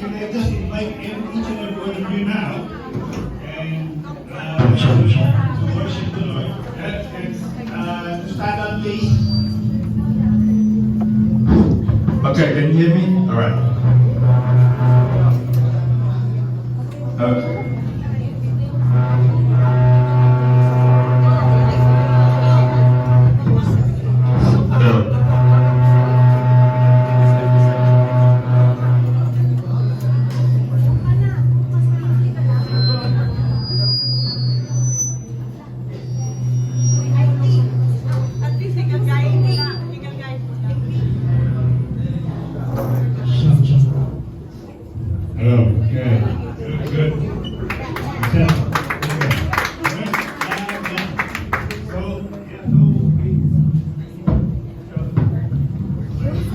can I just invite each and every one of you now and to worship the Lord. And to stand up, please. Okay, can you hear me? All right. Okay. Okay, good.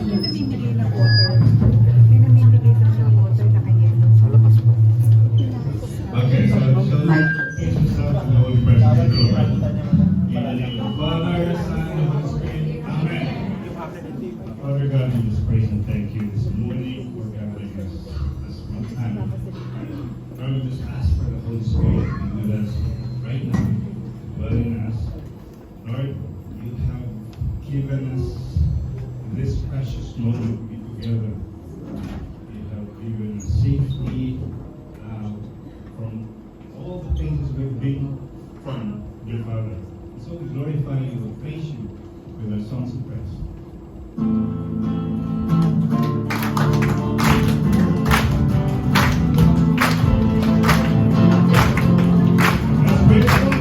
Namimigay ng water. May namimigay daw siya water na kayelo. Sa labas po. Okay, so face yourself to the Holy Presence of the Lord. In the name of the Father, Son, and Holy Spirit. Amen. Father God, we just praise and thank you this morning for gathering us this one time. Lord, we just ask for the Holy Spirit to be with us right now, dwelling in us. Lord, you have given us this precious moment to be together. You have given us safety from all the things we've been from, dear Father. So we glorify you and praise you with our songs of praise. Let's praise the Lord.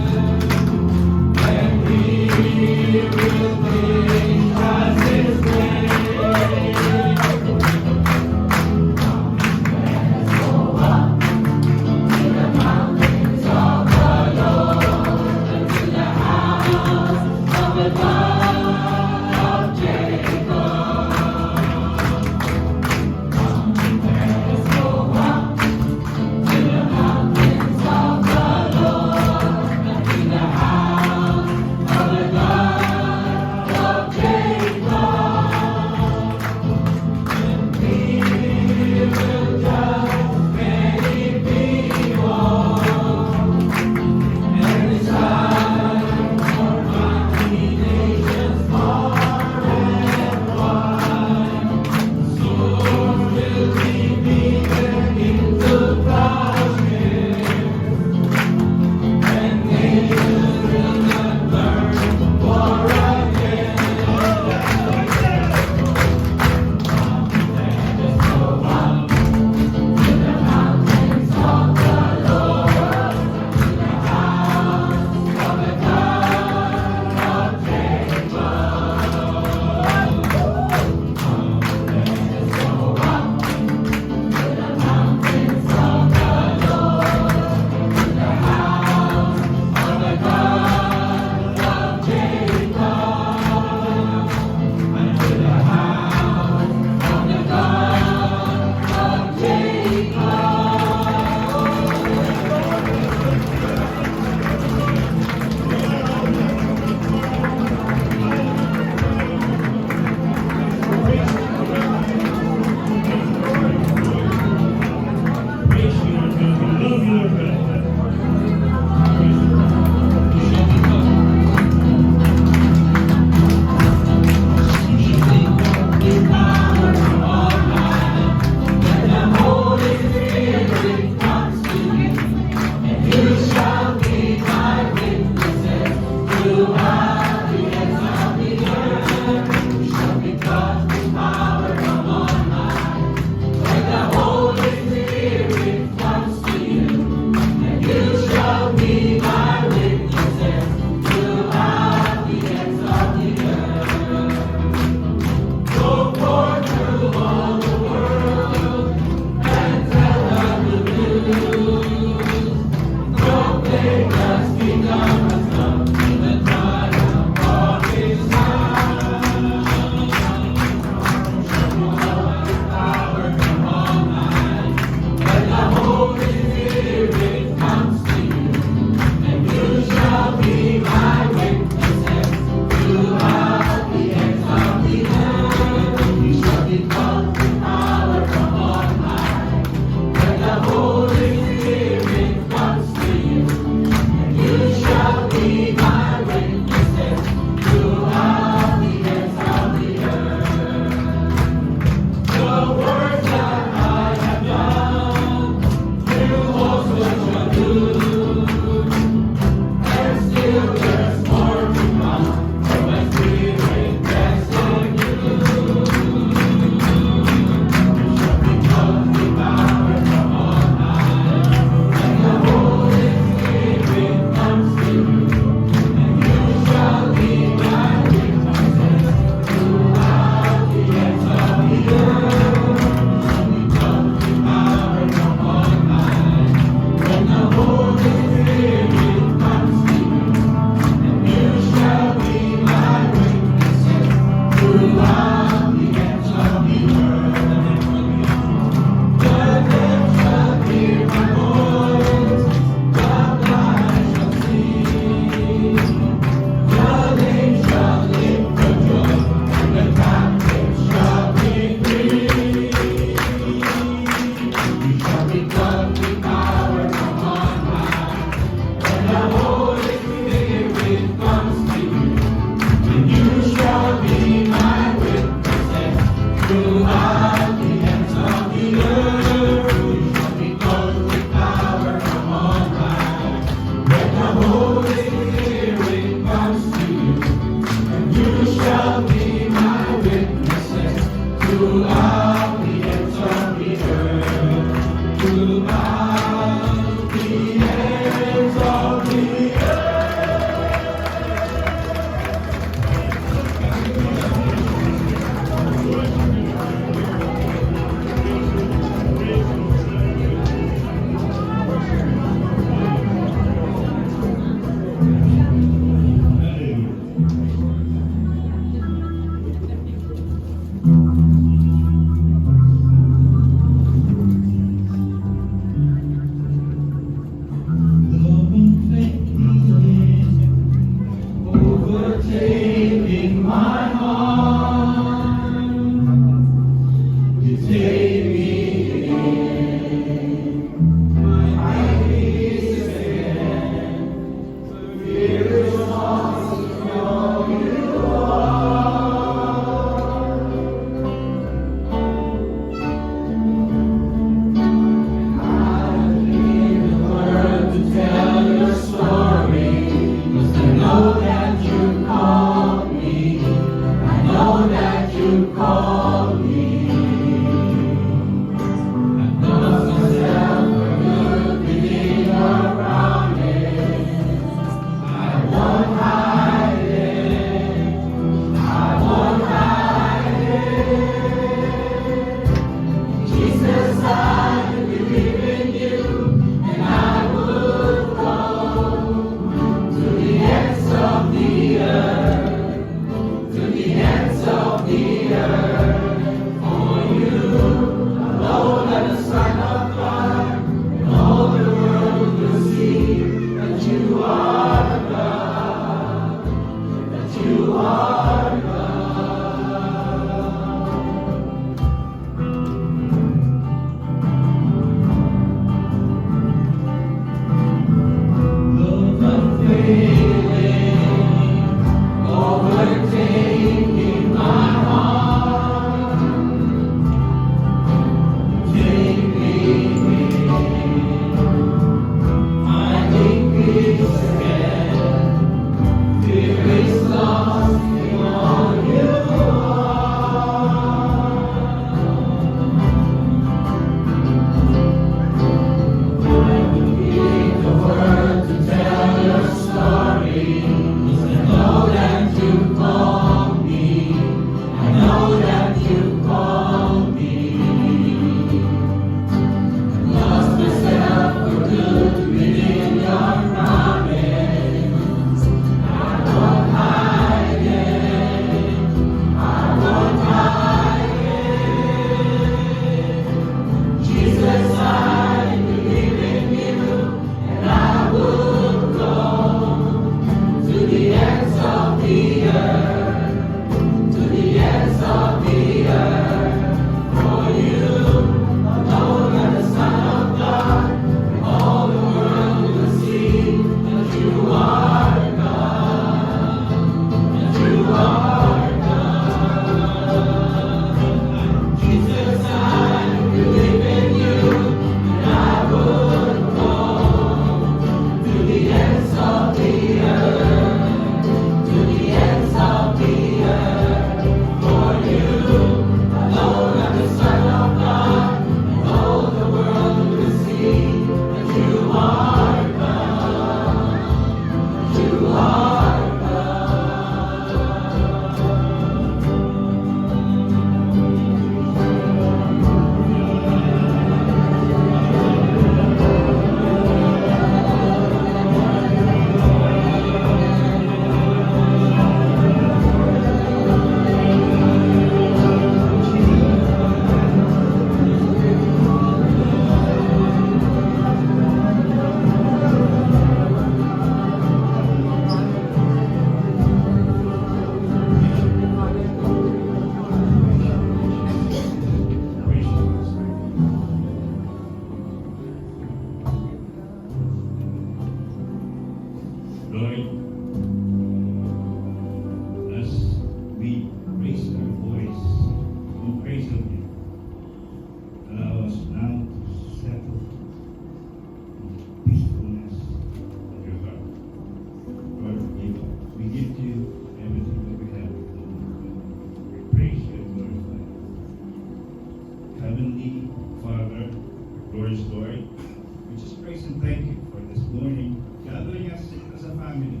just praise and thank you for this morning, gathering us as a family,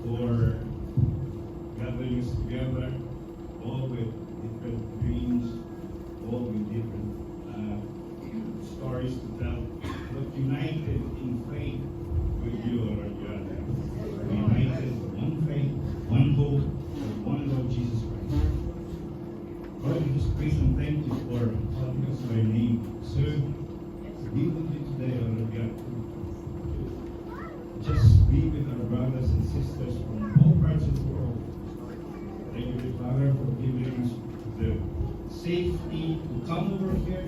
for gathering us together, all with different dreams, all with different stories to tell, but united in faith with you, Lord God. United in one faith, one hope, and one Lord Jesus Christ. Lord, we just praise and thank you for calling us by name. Sir, be with you today, Lord God. Just be with our brothers and sisters from all parts of the world. Thank you, Father, for giving us the safety to come over here,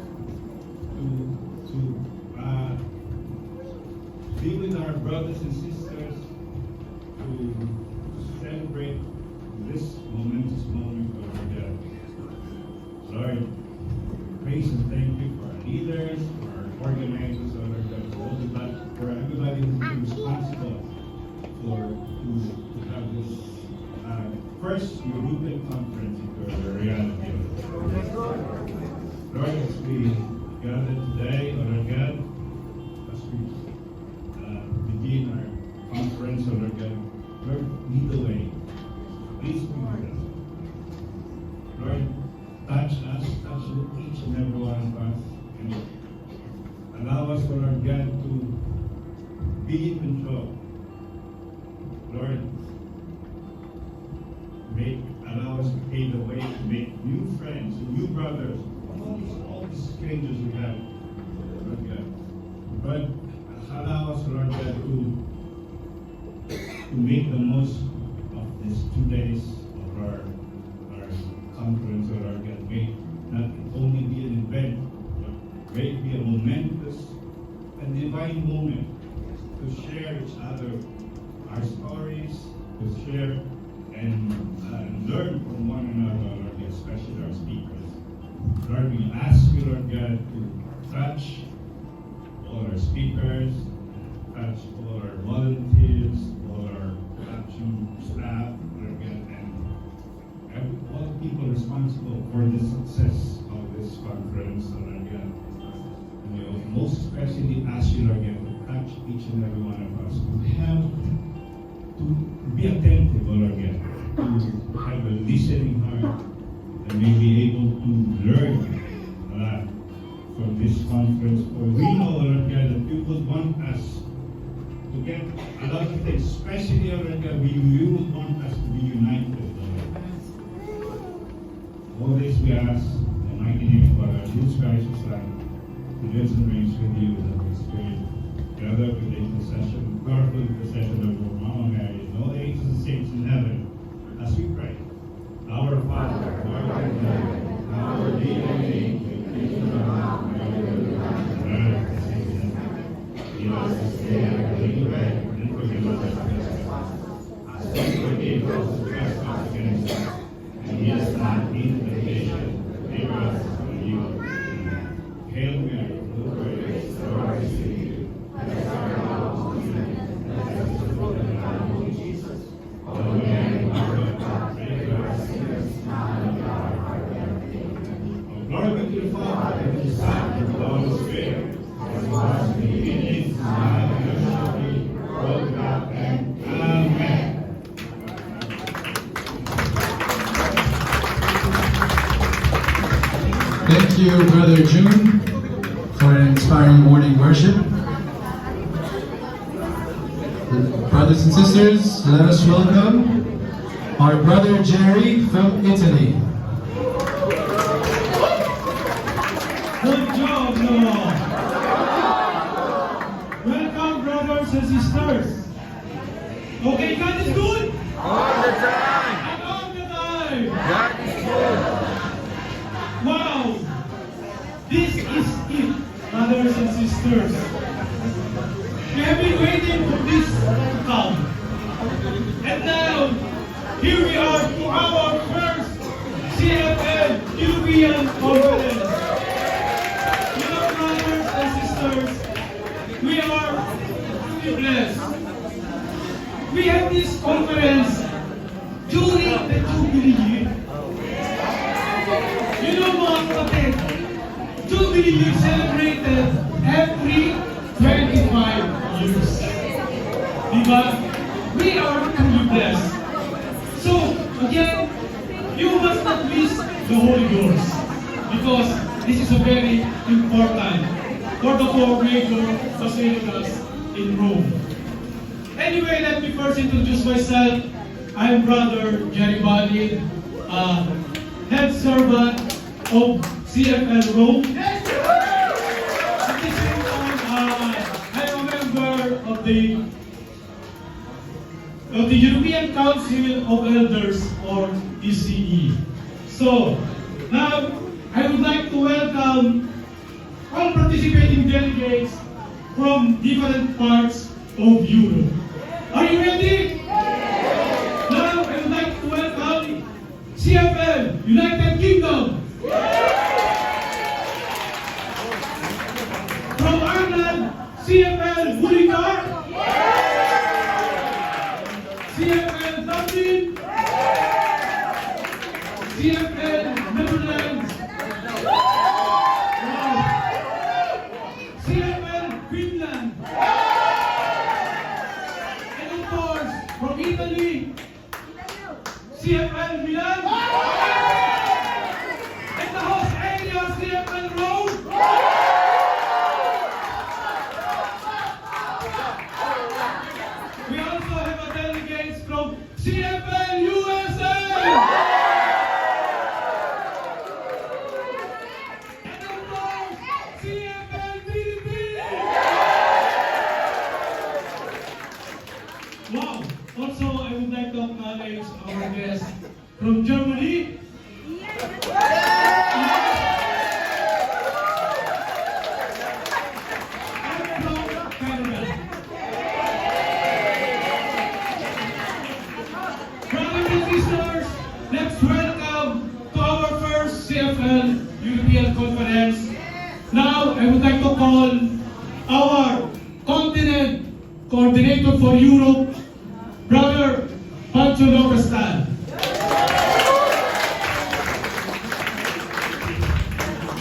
to be with our brothers and sisters, to celebrate this momentous moment, Lord God. Lord, praise and thank you for our leaders, for our organizers, Lord God, for everybody who's been responsible to have this first European conference into a reality. Lord, as we gather today, Lord God, as we begin our conference, Lord God, Lord, lead the way. Please be with us. Lord, touch us, touch each and every one of us, and allow us, Lord God, to be in control. Lord, allow us to pave the way to make new friends and new brothers, all these strangers we have, Lord God. But allow us, Lord God, to make the most of these 2 days of our conference, Lord God. May not only be an event, but may it be a momentous and divine moment to share each other our stories, to share and learn from one another, Lord God, especially our speakers. Lord, we ask you, Lord God, to touch all our speakers, touch all our volunteers, all our production staff, Lord God, and all the people responsible for the success of this conference, Lord God. And we most especially ask you, Lord God, to touch each and every one of us, to be attentive, Lord God, to have a listening heart, and may be able to learn a lot from this conference. For we know, Lord God, that you would want us to get a lot of things, especially, Lord God, you would want us to be united, Lord. All this we ask in the mighty name of our Jesus Christ, His Son, who lives and reigns with you with the Holy Spirit. Together with the intercession, powerful intercession of Mama Mary, and all the angels and saints in heaven, as we pray. Our Father, who art in heaven, hallowed be thy name. Thy kingdom come, thy will be done on earth as it is in heaven. Give us this day our daily bread, and forgive us our trespasses, as we forgive those who trespass against us. And lead us not into temptation, but deliver us from evil. Amen. Hail Mary, full of grace, the Lord is with you. Blessed art thou among women, blessed is the fruit of thy womb, Jesus. Holy Mary, Mother of God, pray for us sinners, now and at the hour of our death. Amen. Glory be to the Father, and to the Son, and to the Holy Spirit, as it was in the beginning, now and ever shall be, world without end. Amen. Thank you, Brother June, for an inspiring morning worship. Brothers and sisters, let us welcome our brother Jerry from Italy. Good job, Noah. Welcome, brothers and sisters. Okay, God is good. All the time. And all the time. God is good. Wow. This is it, brothers and sisters. We have been waiting for this to come. And now, here we are to our first CFL European Conference. You know, brothers and sisters, we are truly blessed. We have this conference during the Jubilee year. You know, mga kapatid, Jubilee year celebrated every Diba? We are truly blessed. So, again, you must not miss the Holy Ghost because this is a very important for the four major basilicas in Rome. Anyway, let me first introduce myself. I'm Brother Jerry Balid, head servant of CFL Rome. At the same time, I'm a member of the European Council of Elders, or ECE. So, now, I would like to welcome all participating delegates from different parts of Europe. Are you ready? Now, I would like to welcome CFL, United Kingdom. From Ireland, CFL Bulligar. CFL Dublin. CFL Netherlands. CFL Finland. And of course, from Italy, CFL Milan. And the host area, CFL Rome. We also have a delegates from CFL USA. And of course, CFL Philippines. Wow! Also, I would like to acknowledge our guest from Germany. And from Canada. Brothers and sisters, let's welcome to our first CFL European Conference. Now, I would like to call our continent coordinator for Europe, Brother Pancho Lopestan.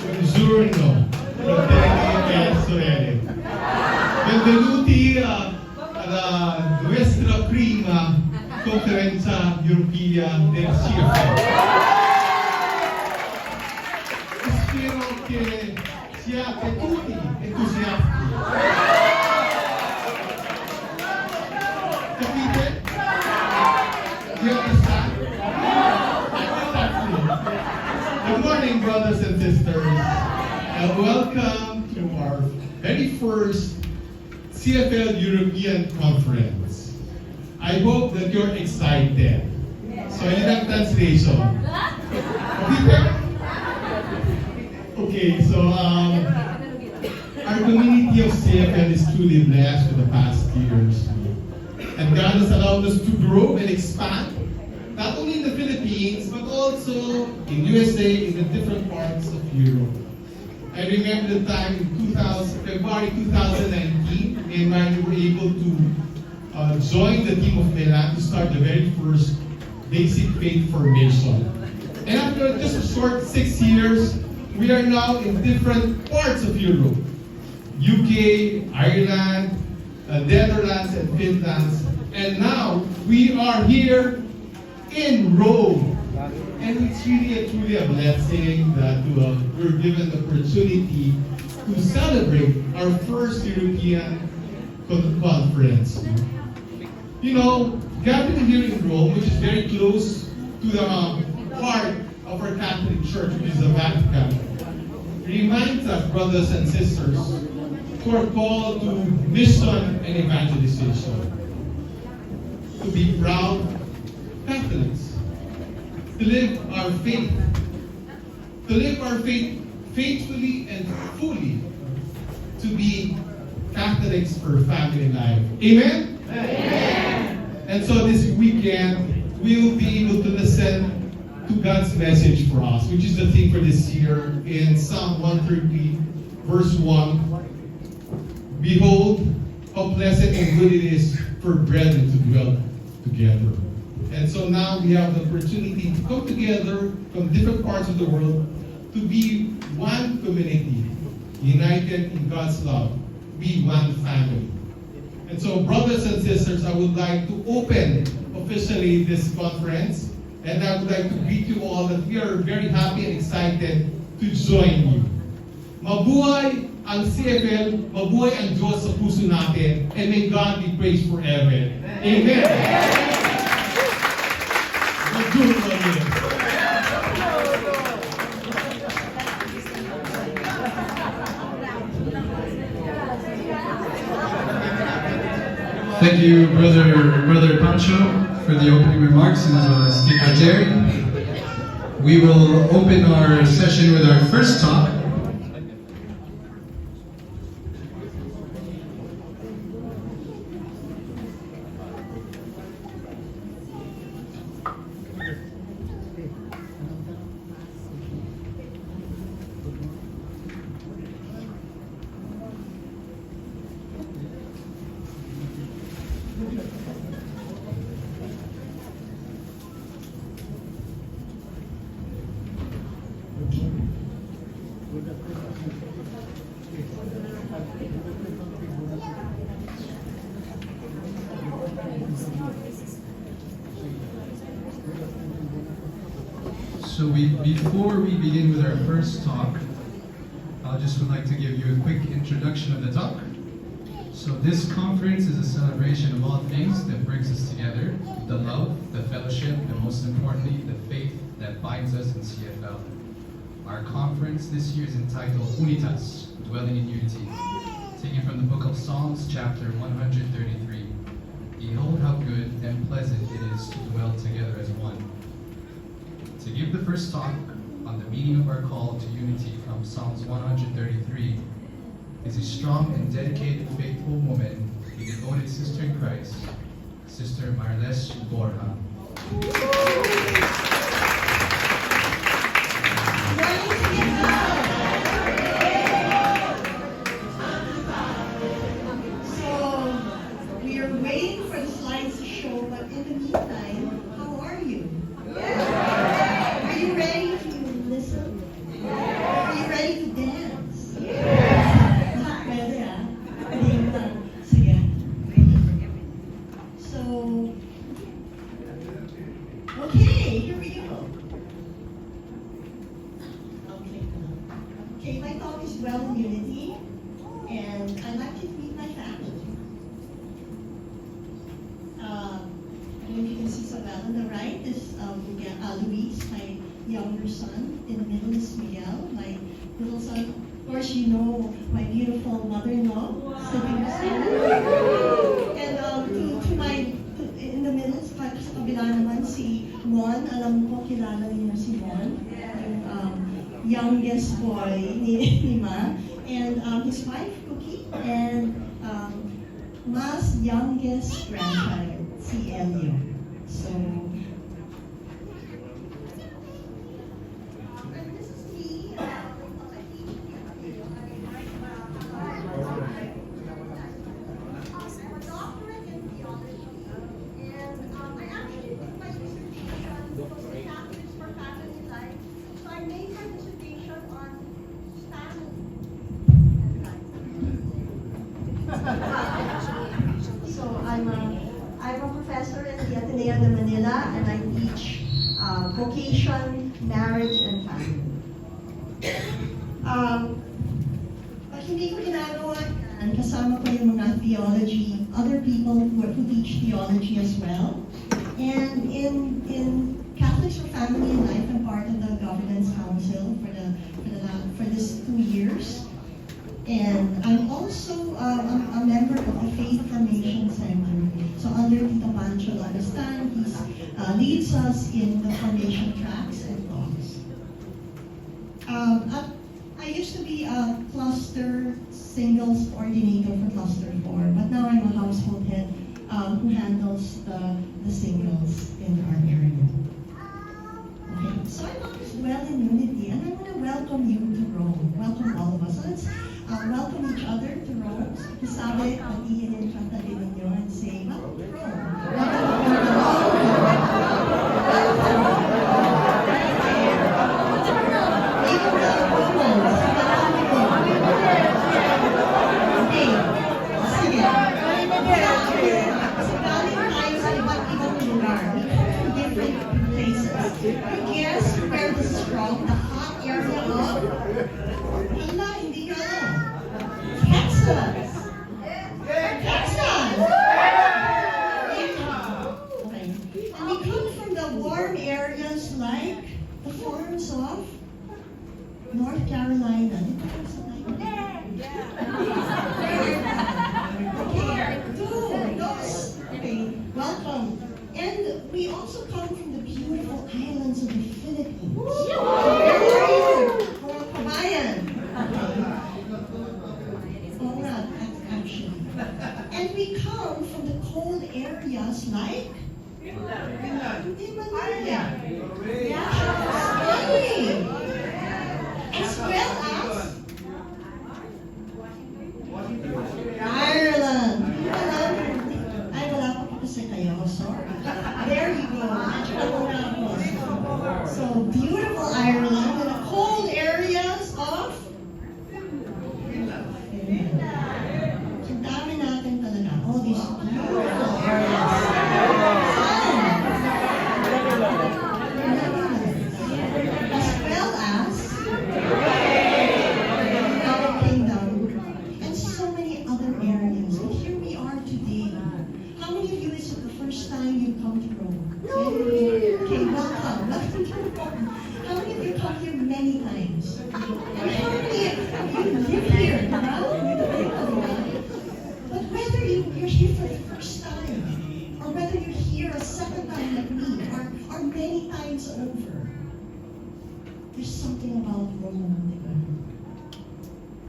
Buongiorno, fratelli e sorelle. Benvenuti alla nostra prima conferenza europea del CFL. Spero che siate tutti entusiasti. Capite? You understand? Exactly. Good morning, brothers and sisters, and welcome to our very first CFL European Conference. I hope that you're excited. So, yun ang translation. Peter? Okay, so our community of CFL is truly blessed for the past years. And God has allowed us to grow and expand, not only in the Philippines, but also in USA, in the different parts of Europe. I remember the time in February 2019, me and Manny were able to join the team of Milan to start the very first basic faith formation. And after just a short 6 years, we are now in different parts of Europe. UK, Ireland, Netherlands, and Finland. And now we are here in Rome. And it's really truly a blessing that we're given the opportunity to celebrate our first European conference. You know, gathering here in Rome, which is very close to the heart of our Catholic Church, which is the Vatican, reminds us, brothers and sisters, who are called to mission and evangelization, to be proud Catholics, to live our faith faithfully and fully, to be Catholics for family life. Amen? Amen. And so this weekend, we will be able to listen to God's message for us, which is the theme for this year in Psalm 130, verse 1. Behold, how pleasant and good it is for brethren to dwell together. And so now we have the opportunity to come together from different parts of the world to be one community, united in God's love, be one family. And so, brothers and sisters, I would like to open officially this conference. And I would like to greet you all that we are very happy and excited to join you. Mabuhay ang CFL, mabuhay ang Diyos sa puso natin, and may God be praised forever. Amen. Thank you, Brother Pancho, for the opening remarks, and as well as Tita Jerry. We will open our session with our first talk. So before we begin with our first talk, I just would like to give you a quick introduction of the talk. So this conference is a celebration of all things that brings us together, the love, the fellowship, and most importantly, the faith that binds us in CFL. Our conference this year is entitled Unitas, Dwelling in Unity, taken from the book of Psalms, chapter 133. Behold how good and pleasant it is to dwell together as one. To give the first talk on the meaning of our call to unity from Psalms 133 is a strong and dedicated, faithful woman, a devoted sister in Christ, Sister Marles Borja. So, we are waiting for the slides to show, but in the meantime, how are you? Are you ready to listen? Are you ready to dance? Not pwede ah. Hindi lang. Sige. So, okay, here we go. Okay, my talk is Dwell in Unity, and I'd like you to meet my family. And if you can see so well on the right is Luis, my younger son. In the middle is Miguel, my little son. Of course, you know my beautiful mother-in-law, sitting beside me. And in the middle, sa kabila naman si Juan. Alam ko, kilala niyo si Juan. Yung youngest boy ni Ma. And his wife, Cookie. And Ma's youngest grandchild, si Elio. So, this is me. I'm a doctorate in theology, and I actually did my dissertation from Catholics for Family Life. So I made my dissertation on family life. So I'm a professor in the Ateneo de Manila, and I teach vocation, marriage, and family. Pag hindi ko ginagawa yan, kasama ko yung mga theology, other people who teach theology as well. And in Catholics for Family and Life, I'm part of the Governance Council for this 2 years. And I'm also a member of the Faith Formation Center. So under Tito Pancho Lagastan, he leads us in the formation tracks and talks. I used to be a cluster singles coordinator for Cluster 4, but now I'm a household head who handles the singles in our area. Okay, so I want to dwell in unity, and I want to welcome you to Rome. Welcome all of us. So let's welcome each other to Rome. Sabi, pag-iyan yung katabi ninyo and say, welcome to Rome. Welcome to Rome. Even the Romans. Okay. Sige. And we come from the cold areas like Manila. Spain. As well as Ireland. Ay, wala pa kasi kayo. Sorry. There you go. So, beautiful Ireland and the cold areas of Finland. So, dami natin talaga. All these beautiful areas. As well as our kingdom and so many other areas. And here we are today. How many of you is it the first time you come to Rome? Okay, welcome. Welcome to Rome. How many of you come here many times? And how many of you live here? But whether you're here for the first time, or whether you're here a second time like me, or many times over, there's something about Rome, diba?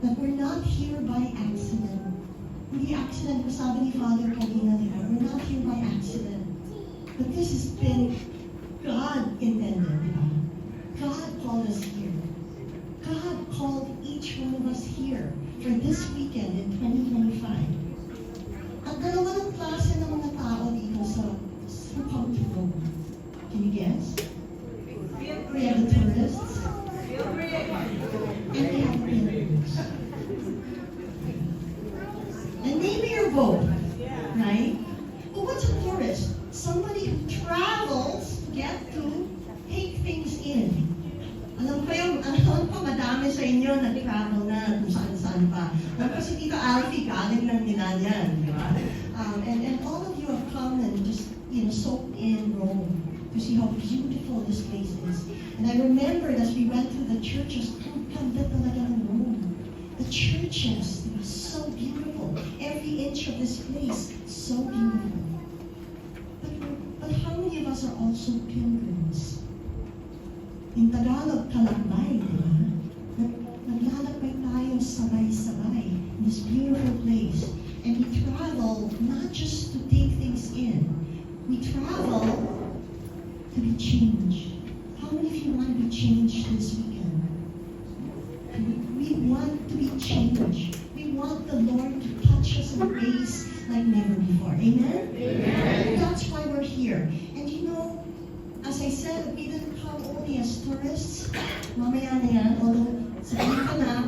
That we're not here by accident. Hindi accident, sabi ni Father kanina, diba? We're not here by accident. But this has been God intended, diba? God called us here. God called each one of us here for this weekend in 2025. At dalawang klase ng mga tao dito sa come to Rome. Can you guess? We have the tourists. And we have the pilgrims. And maybe you're both, right? But what's a tourist? Somebody who travels to get to take things in. Alam ko madami sa inyo nag-travel na kung saan-saan pa. Alam ko si Tito Alfie, galing lang nila yan, di ba? And all of you have come and just, soaked in Rome to see how beautiful this place is. And I remembered as we went through the churches, ang ganda talaga ng Rome. The churches, they were so beautiful. Every inch of this place, so beautiful. But how many of us are also pilgrims? In Tagalog, kalakbay, di ba? Naglalakbay tayo sabay-sabay in this beautiful place. And we travel not just to take things in, we travel to be changed. How many of you want to be changed this weekend? We want to be changed. We want the Lord to touch us in ways like never before. Amen? Amen. That's why we're here. And as I said, we didn't come only as tourists. Mamaya na yan, although sabihin ko na,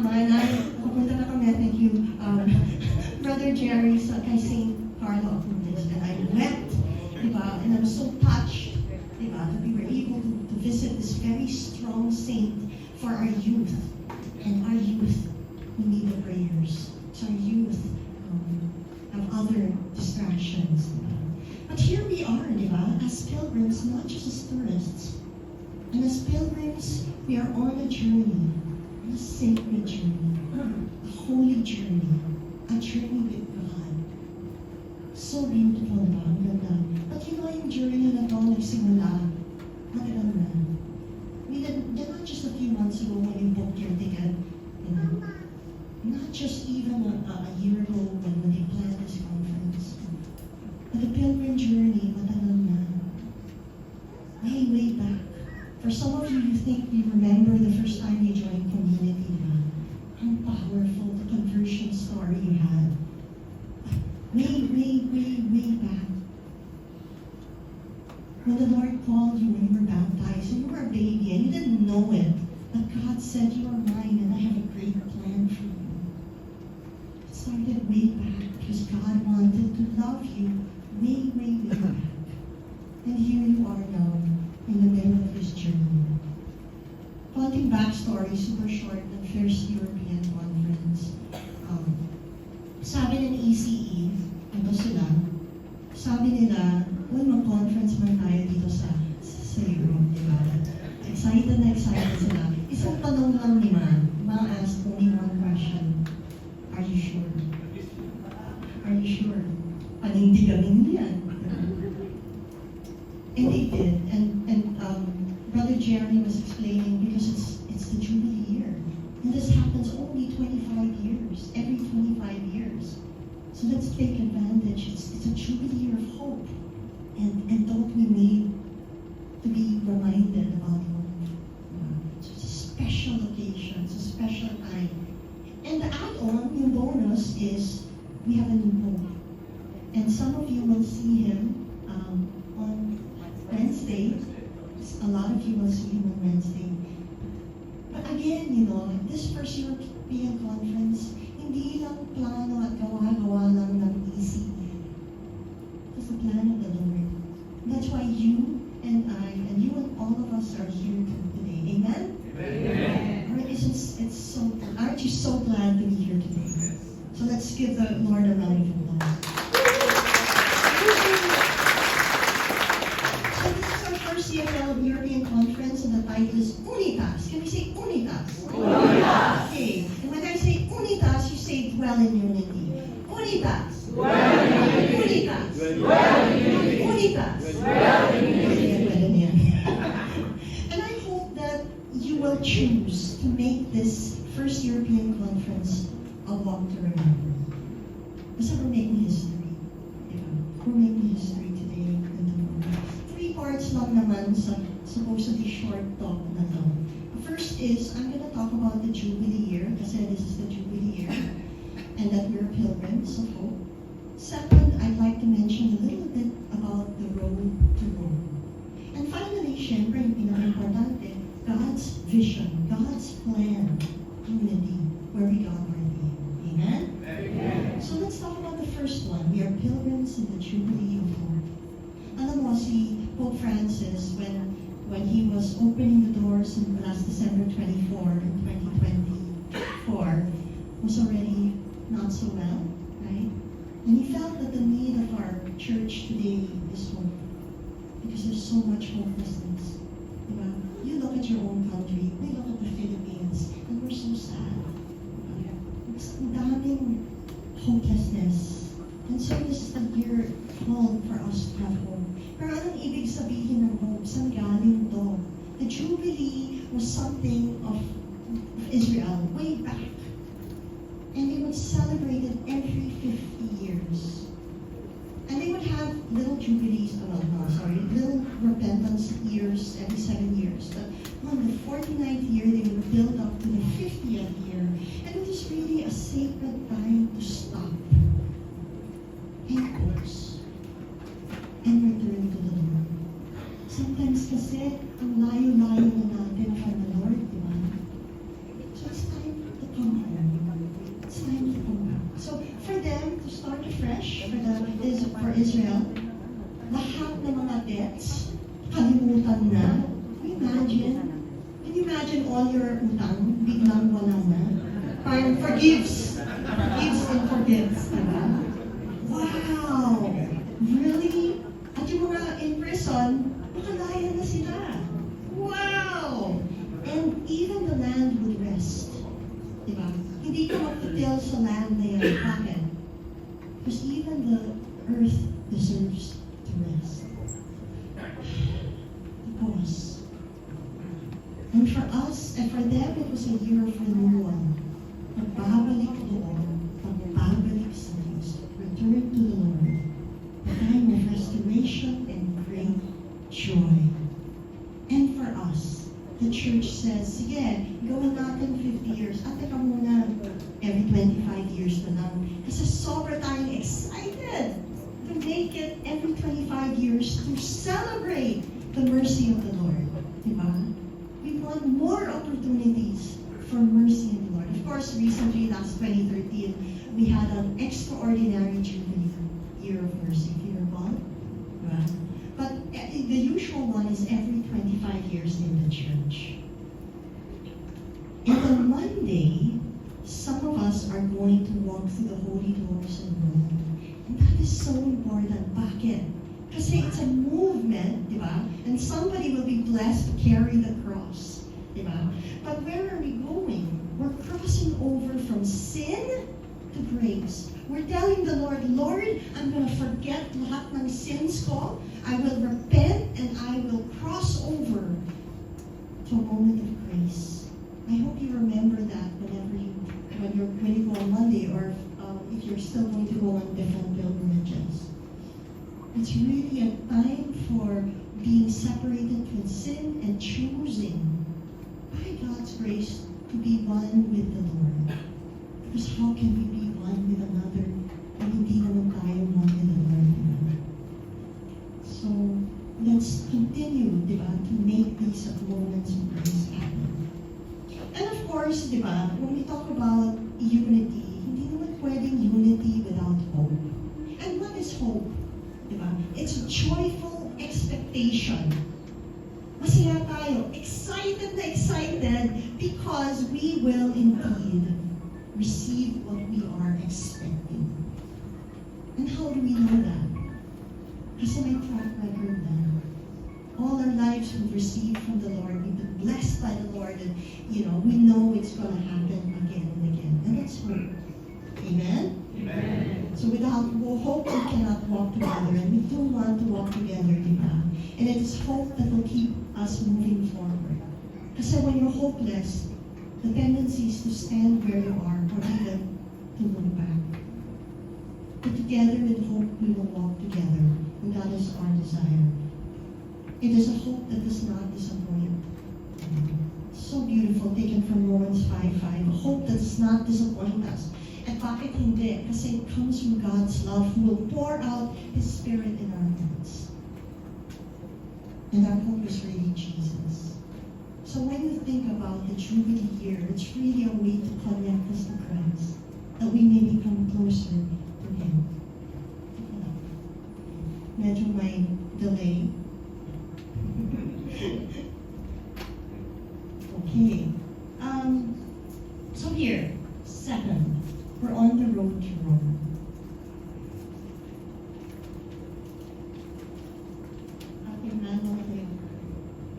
pupunta na kami, thank you, Brother Jerry sa kay St. Carlo Acutis. And I wept, diba? And I'm so touched, diba, that we were able to visit this very strong saint for our youth. And our youth who need the prayers. So our youth have other distractions. Diba? But here we are, diba? As pilgrims, not just as tourists. And as pilgrims, we are on a journey, a sacred journey, a holy journey, a journey with God. So beautiful, diba? But yung journey na ito nagsimula, matagal na. Not just a few months ago when you booked your ticket, not just even a year ago when they planned this conference. But the pilgrim journey, matagal na. Way back. For some of you, you think you remember the first time you joined community, diba? How powerful the conversion story you had. Way back. When the Lord called you when you were baptized, and you were a baby, and you didn't know it, but God said, "You are mine, and I have a great plan for you." It started way back because God wanted to love you way back. And here you are now, in the middle of His journey. Konting backstory, super short, ng First European Conference. Sabi ng ECE, ito sila, sabi nila, mag-conference man tayo dito sa Europe, di ba? Excited sila. Isang tanong lang ni Ma asked only one question. Are you sure? Are you sure? Panindigamin yan. And they did. And Brother Jeremy was explaining because it's the Jubilee year. And this happens only 25 years, every 25 years. So let's take advantage. It's a jubilee year of hope. And don't we need to be reminded about hope? So it's a special occasion, it's a special time. And the add-on, yung bonus, is we have a new hope. And some of you will see him on Wednesday. A lot of you will see him on Wednesday. But again, this first European conference, hindi lang plano at gawa-gawa lang ng ECE. It's the plan of the Lord. That's why you and I, and you and all of us are here today. Amen? Amen. Right, aren't you so glad to be here today? So let's give the Lord a round of applause. So this is our first CFL European Conference, and the title is Unitas. Can we say Unitas? Unitas. Okay. And when I say Unitas, you say dwell in unity. Unitas. Dwell in unity. Unitas. Dwell in unity. Unitas. Dwell in unity. And I hope that you will choose to make this first European Conference a walk to remember. Kasi we're making history. We're making history today and tomorrow. 3 parts lang naman sa supposedly short talk na to. First is, I'm going to talk about the Jubilee year, kasi this is the Jubilee year, and that we're pilgrims of hope. Second, I'd like to mention a little bit about the road to Rome. And finally, syempre, yung pinaka-importante, God's vision, God's plan, unity, where we God are being. Amen? Amen? So let's talk about the first one. We are pilgrims in the Jubilee of Hope. Alam mo, si Pope Francis, when he was opening the doors in last December 24 in 2024, was already not so well, right? And he felt that the need of our church today is hope. Because there's so much hopelessness. You look at your own country, we look at the Philippines, and we're so sad. Ang daming hopelessness. And so this is the year called for us to have hope. Pero anong ibig sabihin ng hope? Saan galing to? The Jubilee was something of Israel way back. And they would celebrate it every 50 years. And they would have little jubilees, little repentance years every 7 years. But on the 49th year, they would build up to the 50th year. And it was really a sacred time to stop and pause and return to the Lord. Sometimes kasi, ang layo-layo na natin from the Lord, di ba? So it's time to come home. It's time to come home. So for them to start afresh, for Israel, lahat ng mga debts, kalimutan na. Can you imagine all your utang, biglang wala na? Parang forgives and forgets, diba? Wow! Really? At yung mga in prison, makalaya na sila. Wow! And even the land would rest. Diba? Hindi ka magtitil sa land na yan. Bakit? Because even the earth deserves to rest. Pause. And for us, and for them, it was a year of renewal. Pagbabalik doon, pagbabalik sa Diyos. Return to the Lord. A time of restoration and great joy. And for us, the church says, sige, gawin natin 50 years. At teka muna, every 25 years na lang. Kasi sobra tayong excited to make it every 25 years to celebrate the mercy of the Lord. Diba? We want more opportunities for mercy in the Lord. Of course, recently, last 2013, we had an extraordinary Jubilee, Year of Mercy. If you recall? Right? But the usual one is every 25 years in the church. And on Monday, some of us are going to walk through the holy doors in Rome. And that is so important. Bakit? Kasi it's a movement, di ba? And somebody will be blessed to carry the cross, di ba? But where are we going? We're crossing over from sin to grace. We're telling the Lord, Lord, I'm going to forget lahat ng sins ko. I will repent and I will cross over to a moment of grace. I hope you remember that when you go on Monday, or if you're still going to go on different pilgrimages. It's really a time for being separated from sin and choosing, by God's grace, to be one with the Lord. Because how can we be one with another kung hindi naman tayo one with the Lord? So, let's continue, di ba, to make these moments of grace happen. And of course, di ba, when we talk about unity, hindi naman pwedeng unity without hope. And what is hope? Di ba? It's a joyful expectation. Masaya tayo, excited na excited because we will indeed receive what we are expecting. And how do we know that? Kasi may track record na. All our lives we've received from the Lord, we've been blessed by the Lord, and we know it's going to happen again and again. And that's hope. Amen? Amen. So without hope, we cannot walk together, and we do want to walk together, di ba? And it is hope that will keep us moving forward. Kasi when you're hopeless, the tendency is to stand where you are or even to look back. But together with hope, we will walk together, and that is our desire. It is a hope that does not disappoint. So beautiful, taken from Romans 5:5. A hope that does not disappoint us. At bakit hindi? Kasi it comes from God's love who will pour out His Spirit in our hearts. And our hope is really Jesus. So when you think about the Jubilee year, it's really a way to connect us to Christ, that we may become closer to Him. Medyo may delay. Okay. So here, second. We're on the road to Rome.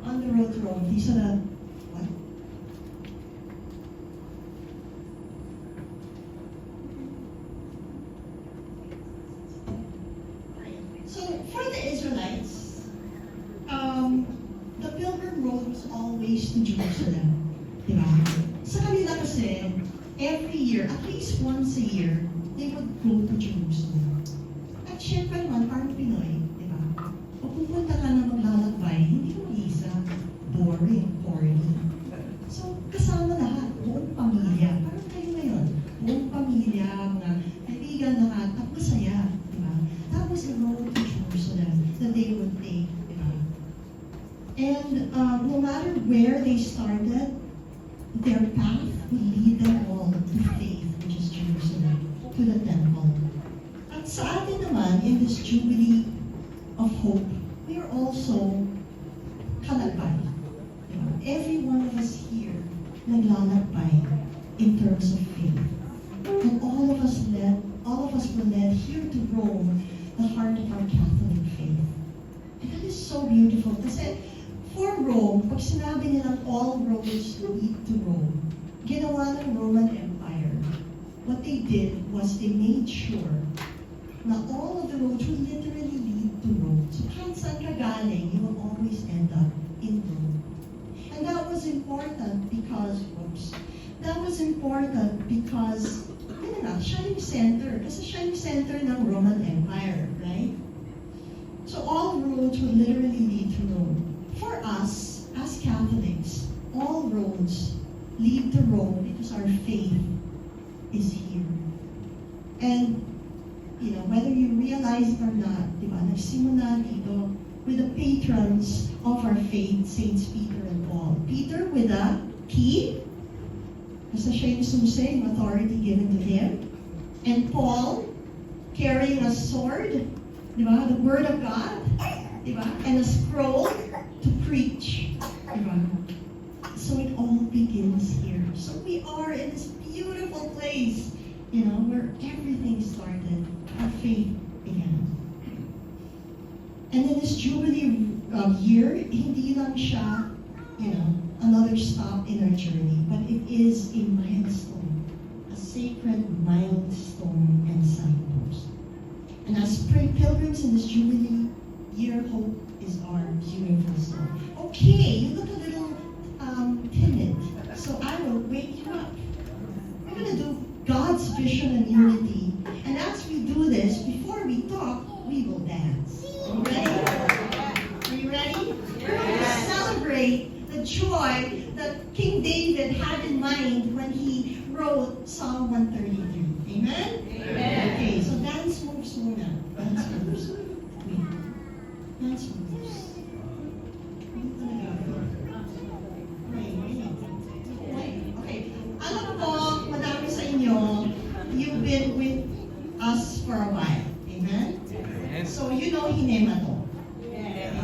On the road to Rome. These are the what? So for the Israelites, the pilgrim road was always to Jerusalem. Diba? Sa kanila kasi, every year, at least once a year, they would go to Jerusalem. At syempre naman, parang Pinoy, di ba? Pag pupunta ka na maglalakbay, hindi mo isa, boring, corny. So, kasama lahat, buong pamilya. Parang kayo ngayon, buong pamilya, mga kaibigan lahat, at masaya, di ba? That was the road to Jerusalem that they would take, di ba? And no matter where they started, their path will lead them all to faith, which is Jerusalem, to the temple. At sa atin naman, in this Jubilee of Hope, we are also kalakbay. Every one of us here naglalakbay in terms of faith. And all of us were led here to Rome, the heart of our Catholic faith. And that is so beautiful. Kasi for Rome, pag sinabi nilang all roads lead to Rome, ginawa ng Roman Empire, what they did was they made sure na all of the roads would literally lead to Rome. So kahit saan ka galing, you will always end up in Rome. And that was important because, yun na, siya yung center. Kasi siya yung center ng Roman Empire, right? So all roads would literally lead to Rome. For us, as Catholics, all roads lead to Rome because our faith is here. And, whether you realize it or not, di ba, nagsimula dito with the patrons of our faith, Saints Peter and Paul. Peter with a key, kasi siya yung sumusay, authority given to him. And Paul, carrying a sword, di ba, the Word of God, di ba, and a scroll to preach. Diba? So it all begins here. So we are in this beautiful place, where everything started, our faith began. And in this Jubilee year, hindi lang siya, another stop in our journey, but it is a milestone, a sacred milestone and signpost. And as pilgrims in this Jubilee year, hope is our beautiful song. Okay, you look a little timid, so I will wake you up. We're going to do God's vision and unity And as we do this, before we talk, we will dance. Ready? Are you ready? Yes. Celebrate the joy that King David had in mind when he wrote Psalm 133. Amen? Amen. Okay, so dance moves muna. Dance moves. Wait. Dance moves. Hindi talaga. Okay. Alam ko, madami sa inyo, you've been with us for a while. Amen? So, you know Hinemato. Amen?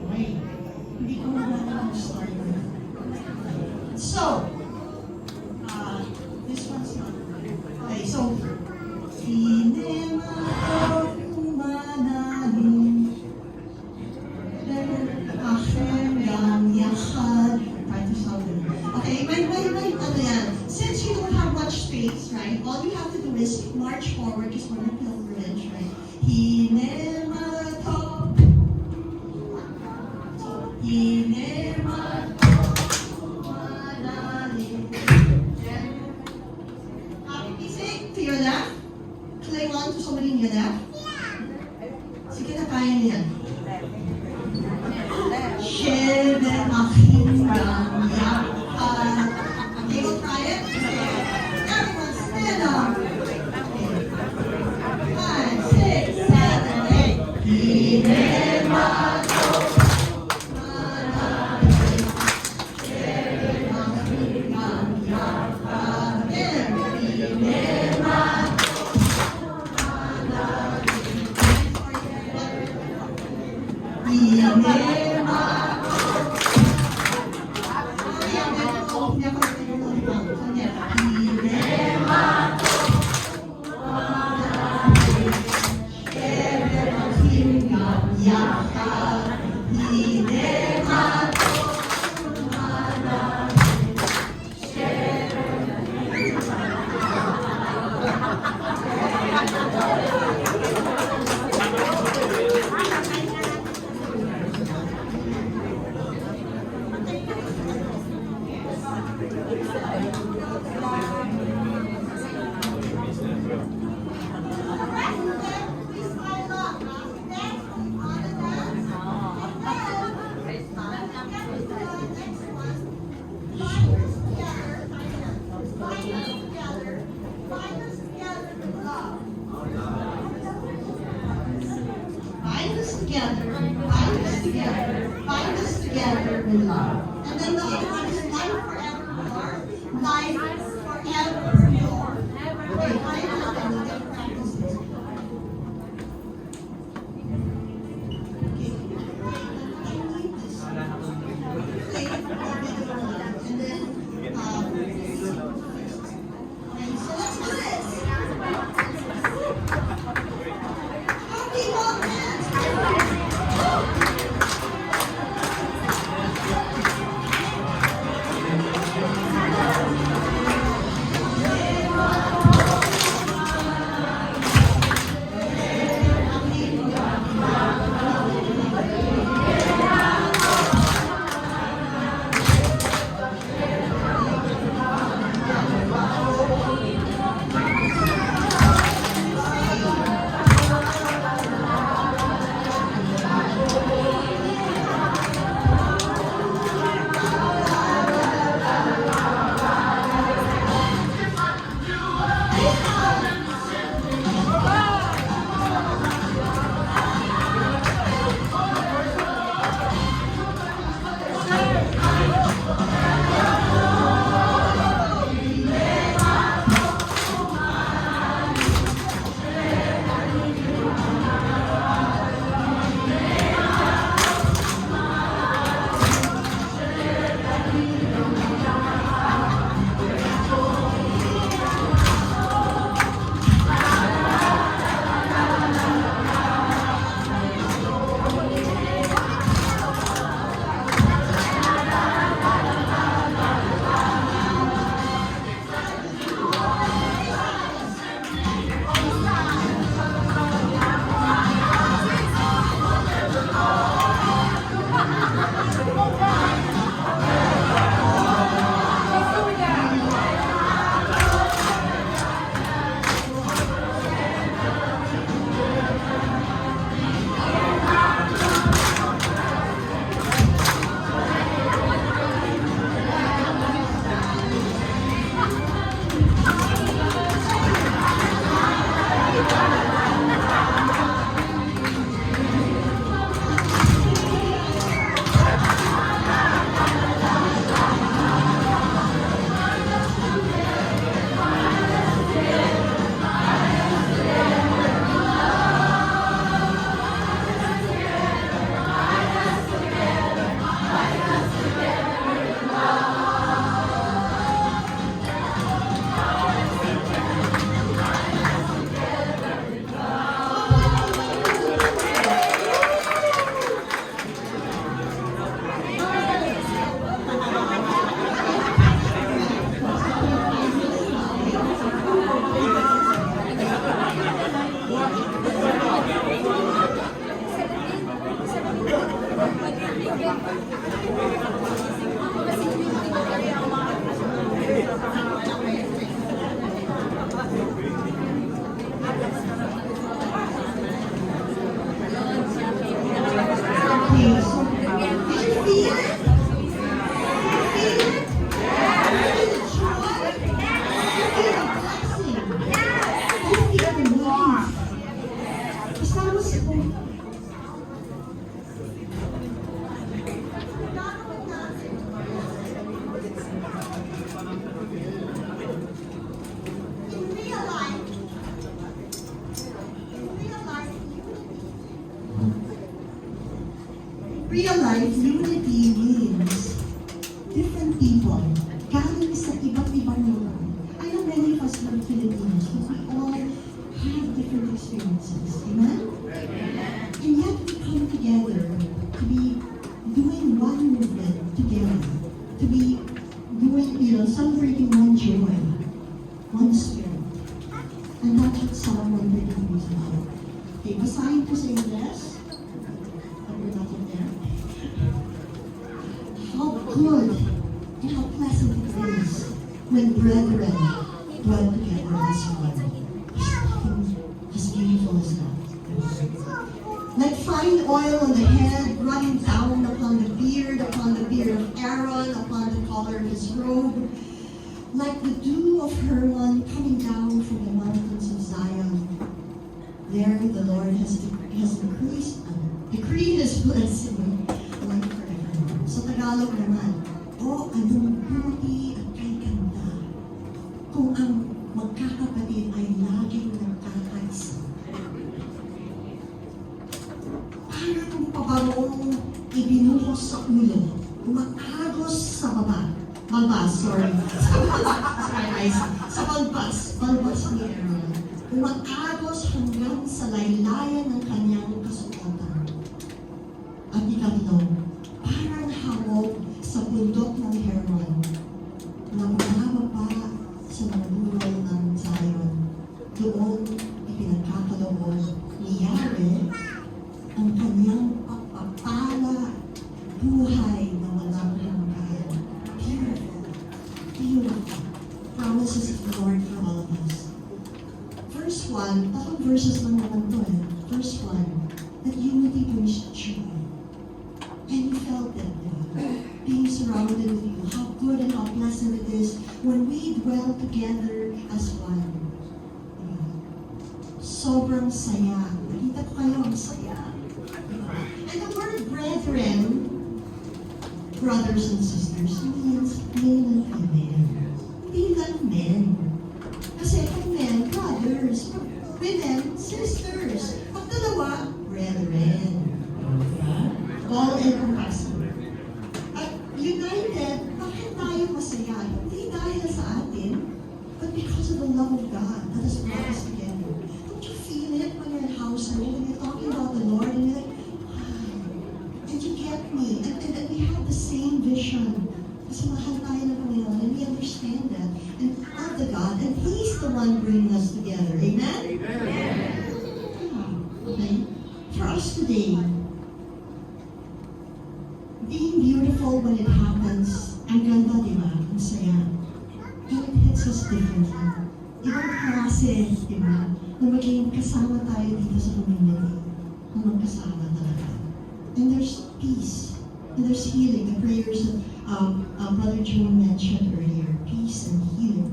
Okay. Hindi ko na start. So, this one's not. Okay, so, Hinemato kumanahin, aking yakad. Try to sound it. Okay, wait, ano yan? Since you don't have much space, right, all you have to do is march forward, just one pilgrimage, right? Hinemato. Hinemato kumanahin. Happy pising to your left. Cling on to somebody in your left. Sige na, kaya niyan. Shebe aking yakad. Okay, we'll try it. Everyone stand up. Okay. 5, 6, 7, 8. Hinemato kumanahin. Shebe aking yakad. Again. Hinemato bind us together in love. And then the other one is life forevermore. Life forevermore. Okay, bind us together. Let's practice this. Okay. I need this. Okay, and then, okay, so let's do this. Happy long dance. Okay, so, did you feel it? Feel it? Feel the joy? Feel the blessing? You feel the relief? Kasama si Lord. In real life, real life unity means different people galing sa iba't ibang lugar. I know many of us are Filipinos, but we all have different experiences. Amen? And yet we come together to be doing one movement together, to be doing, celebrating one joy, one spirit. And that's what Psalm 133 is about. Okay, basahin ko sa Ingles. We're not in there. How good and how pleasant it is when brethren dwell together as one. As beautiful as that. Like fine oil on the head, running down upon the beard of Aaron, upon the collar of his robe. Like the dew of Hermon coming down from the mountains of Zion. There the Lord has decreed His blessing like forevermore. Sa Tagalog naman, anong buti at kay ganda kung ang magkakapatid ay laging nagkakaisa. Parang pabarong ibinuhos sa ulo, umaagos sa balbas ni Aaron. Umaagos hanggang sa laylayan ng kanyang kasuotan. At ikatlo, parang hamog sa bundok ng Hermon na bumababa sa mga burol ng Zion. Doon ipinagkakaloob ni Yahweh ang kanyang pagpapala, buhay na walang hanggan. Beautiful, beautiful promises of the Lord for all of us. Verse 1, tatlong verses lang naman to eh. Verse 1, that unity brings joy. And you felt it, being surrounded with you. How good and how pleasant it is when we dwell together as one. Sobrang saya. Nakita ko kayo, ang saya. And the word brethren, brothers and sisters, means male and female. Hindi lang men. Kasi pag men, brothers. Pag women, sisters. Pag dalawa, brethren. All encompassing. At united, bakit tayo masaya? Hindi dahil sa atin, but because of the love of God that has brought us together. Don't you feel it when you're in household and you're talking about the Lord and you're like, and you get me, and we have the same vision. Kasi mahal tayo ng Panginoon and we understand that and love the God and He's the one bringing us together. Amen? Amen. Okay. For us today, being beautiful when it happens, ang ganda, di ba? Ang saya. And it hits us differently. Ibang klase, di ba? Na maging kasama tayo dito sa community. Na magkasama talaga. And there's peace. And there's healing. The prayers that Brother Joe mentioned earlier. Peace and healing.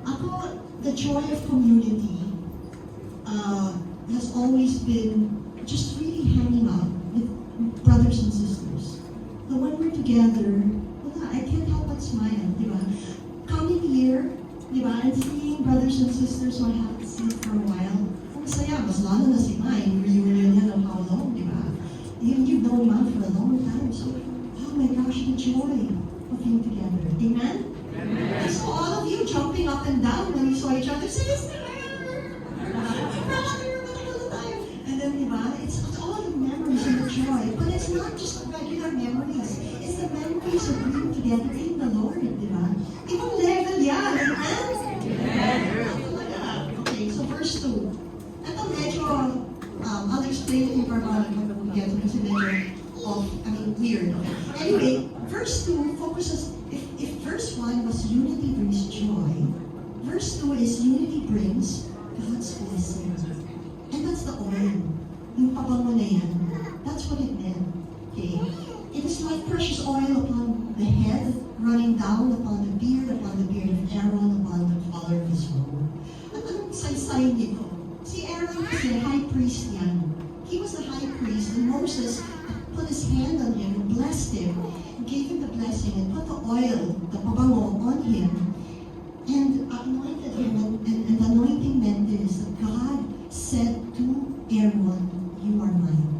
Ako, the joy of community has always been just really hanging out with brothers and sisters. But when we're together, wala, I can't help but smile, di ba? Coming here, di ba, and seeing brothers and sisters who I haven't seen for a while, ang saya, mas lalo na si Mine, reunion of how long, di ba? You've known Mine for a long time, so, oh my gosh, the joy of being together. Amen? I saw all of you jumping up and down when you saw each other. Sister! And then, di ba, it's all the memories and the joy. But it's not just regular memories. It's the memories of being together in the Lord, di ba? Ibang level yan. Amen? Okay, so verse 2. Ito medyo, I'll explain to you para mag-get kasi medyo weird. Anyway, verse 2 focuses, if verse 1 was unity brings joy, verse 2 is unity brings God's blessing. And that's the oil. Yung pabango na yan. That's what it meant. Okay? It is like precious oil upon the head, running down upon the beard of Aaron, upon the collar of his robe. At anong saysay nito? Si Aaron kasi high priest yan. He was the high priest, and Moses put his hand on him and blessed him, and gave him the blessing, and put the oil, the pabango, on him, and anointed him. And the anointing meant this, that God said to Aaron, you are mine.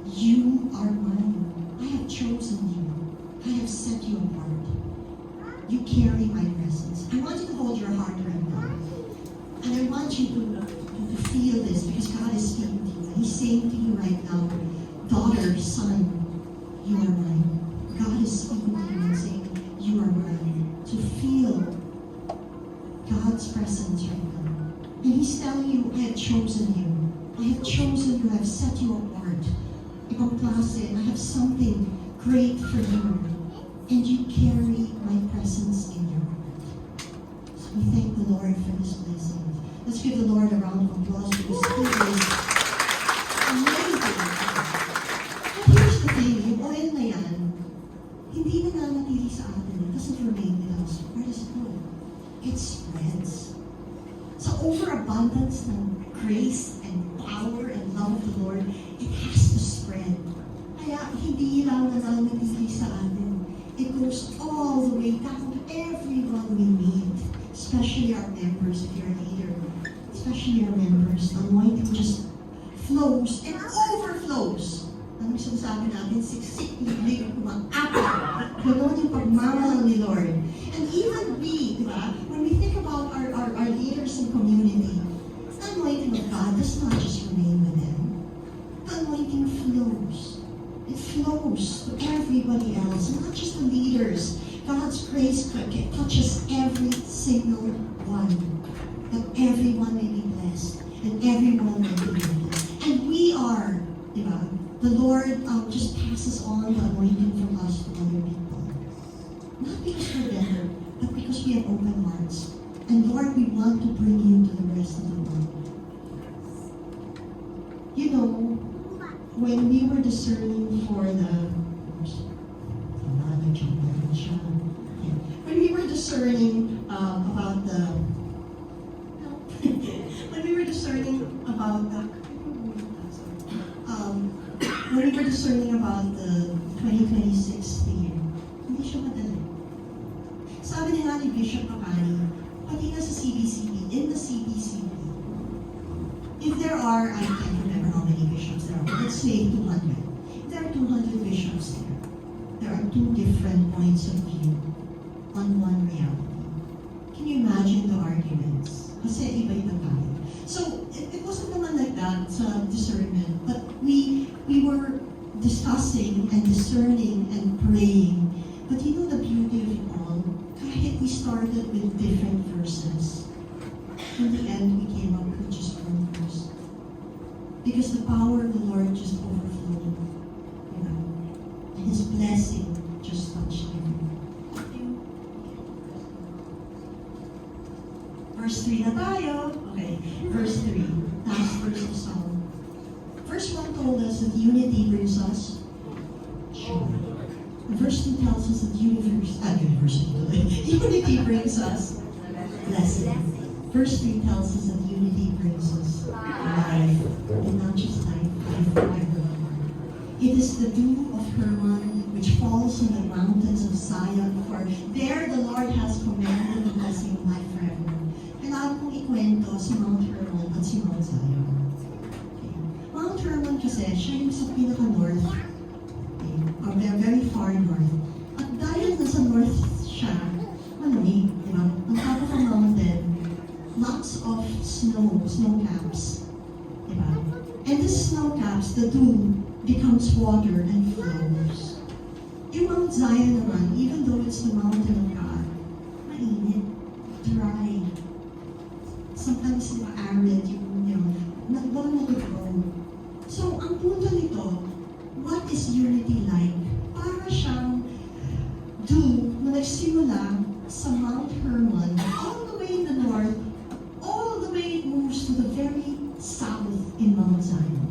You are mine. I have chosen you. I have set you apart. You carry my presence. I want you to hold your heart right now. And I want you to feel this, because God is speaking to you. And He's saying to you right now, daughter, son, you are mine. God is speaking to you and saying, you are mine. To feel God's presence right now. And He's telling you, I have chosen you. I have chosen you. I have set you apart. Ibang klase, I have something great for you. And you carry my presence in your heart. So we thank the Lord for this blessing. Let's give the Lord a round of applause because He is amazing. But here's the thing, yung oil na yan, hindi na nanatili sa atin. It doesn't remain with us. Where does it go? It spreads. Sa overabundance ng grace and power and love of the Lord, it has to spread. Kaya hindi lang nananatili sa atin. It goes all the way down to everyone we meet, especially our members, if you're a leader. Especially our members. The anointing just flows and overflows. Anong sinasabi natin? Siksik, libig, kumakapat. Ganon yung pagmamahal ni Lord. And even we, di ba? When we think about our leaders in community, the anointing of God does not just remain with them. The anointing flows. It flows to everybody else, not just the leaders. God's grace touches every single one. That everyone may be blessed and everyone may be blessed. And we are, di ba? The Lord just passes on the anointing from us to other people. Not because we're better, but because we have open hearts. And Lord, we want to bring you to the rest of the world. You know, when we were discerning for when we were discerning about the when we were discerning about the 2026 year, hindi siya madali. Sabi nila ni Bishop Makani, pati na sa CBCP, in the CBCP, if there are, I can't remember how many bishops there are, but let's say 200. If there are 200 bishops there are two different points of view on one reality. Can you imagine the arguments? Kasi iba-iba tayo. So, it wasn't naman like that sa discernment, but we were discussing and discerning and praying. But you know the beauty of it all? Kahit we started with different verses, in the end we came up with just one verse. Because the power of the Lord just overflowed, you know, and His blessing just touched everyone. Verse 3 na tayo. Okay, verse 3. Last verse of Psalm. Verse 1 told us that unity brings us joy. Verse 2 tells us that unity brings us blessing. Verse 3 tells us that unity brings us life, and not just life forevermore. It is the dew of Hermon which falls on the mountains of Zion, for there the Lord has commanded the blessing of life forever. Kailangan kong ikwento si Mount Hermon at si Mount Zion. Okay. Mount Hermon kasi, siya yung sa pinaka-north, okay, or very far north. At dahil nasa north siya, malamig, di ba? On top of a mountain, lots of snow caps, di ba? And this snow caps, the dew, becomes water and flows. Yung Mount Zion naman, even though it's the mountain of God, mainit, dry. Sometimes arid, wala mag-grow. So, ang punto nito, what is unity like? Para siyang dew na nagsimula sa Mount Hermon, all the way in the north, all the way it moves to the very south in Mount Zion.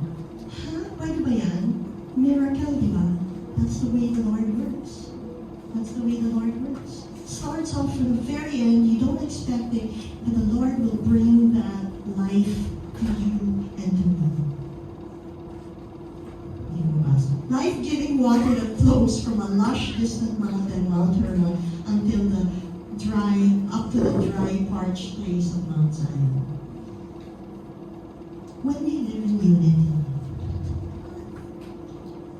Pwede ba yan? Miracle, di ba? That's the way the Lord works. That's the way the Lord works. Starts off from the very end, you don't expect it, but the Lord will bring that life to you and to me. Life-giving water that flows from a lush, distant mountain, Mount Hermon, until up to the dry, parched place of Mount Zion. When we live in unity,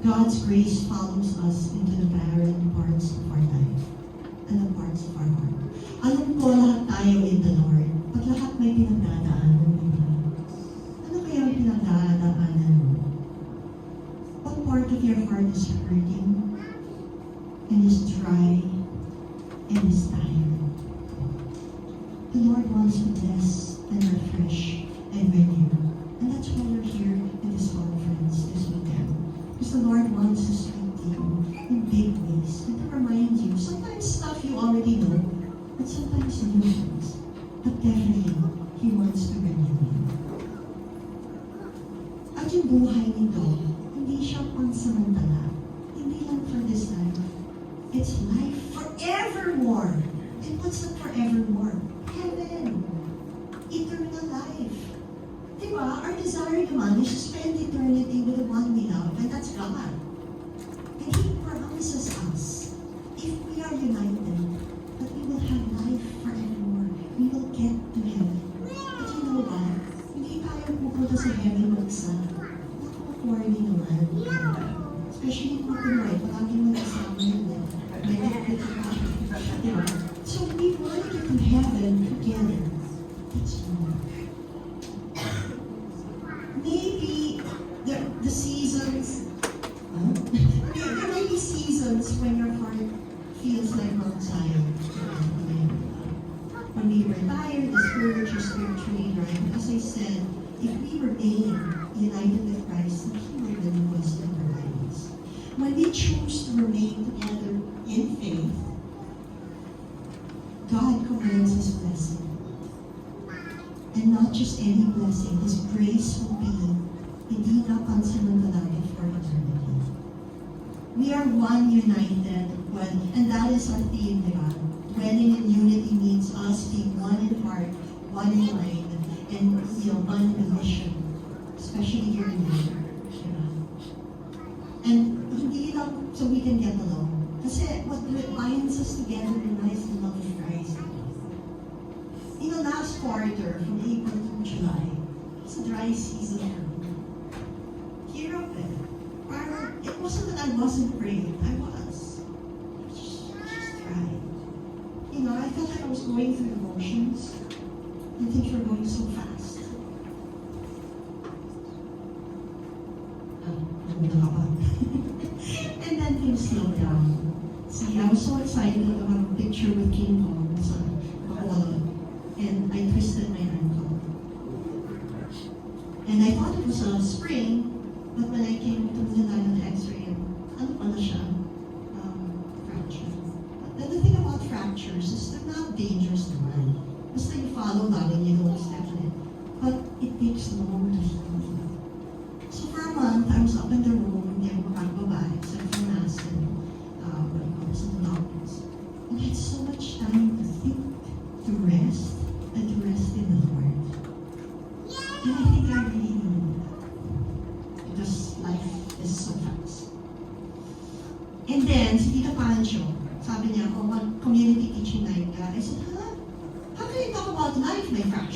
God's grace follows us into the barren parts of our life and the parts of our heart. Alam ko, lahat tayo in the Lord. Pag lahat may pinagdadaanan, di ba? Ano kaya ang pinagdadaanan mo? What part of your heart is hurting and is dry and is tired? The Lord wants to bless and refresh and renew. And that's why we're here in this conference this weekend. Because the Lord wants to speak to you in big ways and to remind you, sometimes stuff you already know, but sometimes new things. But definitely, He wants to renew you. At yung buhay nito, hindi siya pansamantala. Hindi lang for this life. It's life forevermore. And what's the forevermore? Heaven. Eternal life. Diba? Our desire naman is to spend eternity with the one we love, and that's God. And He promises us, if we are united, that we will have life forevermore. We will get to heaven. But you know what? Hindi tayo pupunta sa heaven mag-isa. Corny naman. Especially yung mga Pinoy, palaging mag-asama nila. Diba? So we want to get to heaven together. That's wrong. Maybe the seasons, there may be seasons when your heart feels like Mount Zion. When we were tired, discouraged, or spiritually dry. As I said, if we remain united with Christ, He will renew us and provide us. When we choose to remain together in faith, God commands His blessing. And not just any blessing, His grace will be hindi na pansamantala for eternity. We are one united, and that is our theme, diba? Dwelling in unity means us being one in heart, one in mind, and one in mission, especially here in Europe. Diba? And hindi lang so we can get along. Kasi what binds us together is the love of Christ. In the last quarter, from April to July, it's a dry season for me. Hirap eh. Parang, it wasn't that I wasn't praying. I was. Just dry. I felt like I was going through the motions, and things were going so fast. And then things slowed down. See, I was so excited to have a picture with King Kong sa Bacolod, and I twisted my ankle. And I thought it was a sprain, but when I came to the line of X-ray, ano pala siya? Fracture. But the thing about fractures is they're not dangerous naman. Basta you follow that and you don't step in it. But it takes long to heal. So for a month, I was up in the room, hindi ako makagbaba, except for Mass and what I was in the doctors. And I had so much time to think, to rest, and to rest in the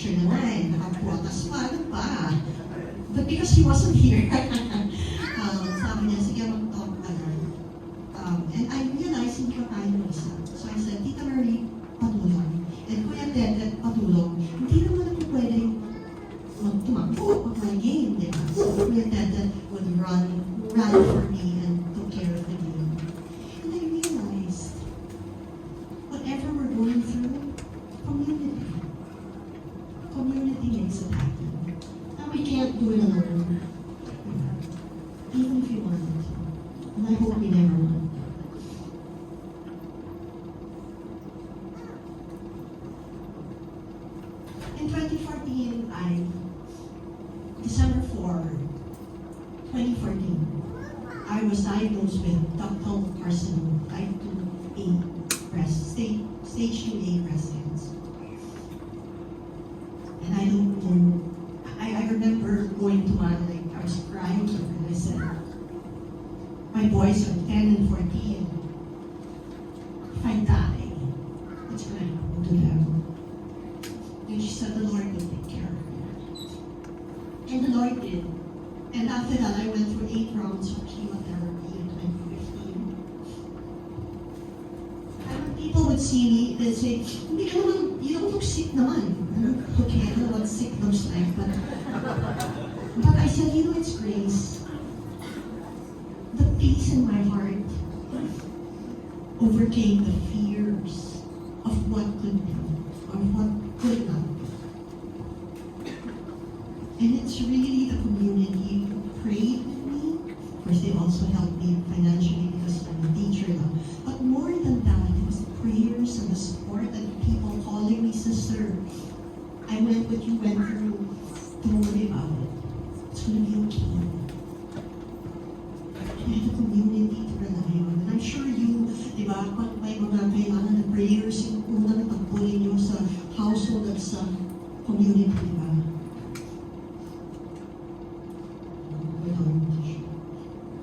picture na nga eh, nakapuatas pa, ano pa? But because he wasn't here, sabi niya, sige, mag-talk ka na. And I realized hindi ka kaya ng isa. So I said, Tita Marie, patulong. And Kuya Ted, patulong. Hindi naman ako pwedeng tumakbo pag may game, di ba? So Kuya Ted would run for me and took care of the game. And I realized, whatever we're going through, community makes it happen. Now we can't do it alone. Even if you want it. And I hope we never will. In 2014, December 4, 2014, I was diagnosed with ductal carcinoma, type 2A breast, stage 2A breast cancer. And I don't know, I remember going to my, I was crying to her and I said, my boys are 10 and 14. If I die, what's going to happen to them? And she said the Lord will take care of her. And the Lord did. And after that, I went through 8 rounds of chemotherapy in 2015. And when people would see me, they'd say, hindi ka naman, you don't look sick naman. Okay, I don't know what sick looks like, but I said, you know, it's grace. The peace in my heart overcame the fears of what could be, or what could not be. And it's really the community who prayed with me. Of course, they also helped me financially because I'm a teacher now. But more than that, it was the prayers and the support and people calling me, sister, I went what you went through. Don't worry about it. It's going to be okay. I have a community to rely on. And I'm sure you, di ba, pag may mga kailangan na prayers, yung unang pagpulin nyo sa household at sa community, di ba?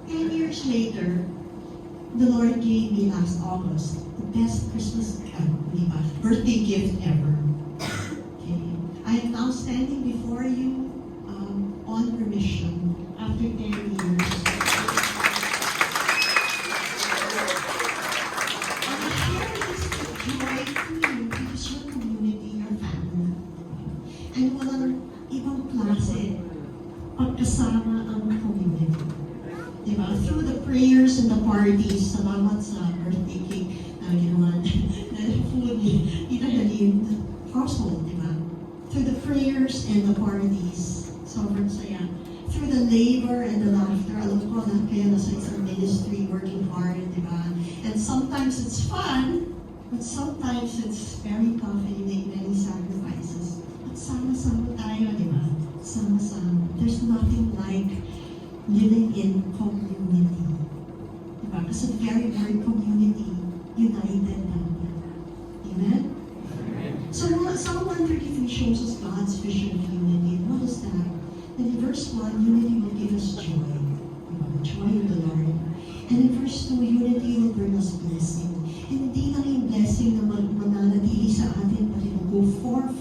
10 years later, the Lord gave me last August the best Christmas birthday gift ever. Okay. I am now standing before you on remission after 10 years. And I share this joy to you because your community, your family. And walang ibang klase pagkasama ang community. Diba? Through the prayers and the parties, salamat sa birthday cake na ginawa na food ni Tita Helene household, diba? Through the prayers and the parties, sobrang saya. Through the labor and the laughter, alam ko na kaya nasa isang ministry, working hard, diba? And sometimes it's fun, but sometimes it's very tough and you make many sacrifices. But sama-sama tayo, diba? Sama-sama. There's nothing like living in community. Diba? Kasi the very word community, united natin. Amen? So Psalm 133 shows us God's vision of unity. And what is that? And in verse 1, unity will give us joy. Diba? The joy of the Lord. And in verse 2, unity will bring us blessing. And hindi lang yung blessing na mananatili sa atin, but it will go forth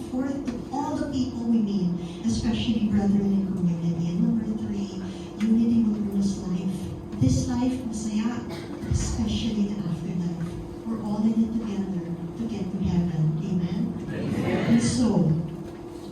to all the people we meet, especially brethren in community. And number 3, unity will bring us life. This life, masaya, especially the afterlife. We're all in it together to get to heaven. Amen? And so,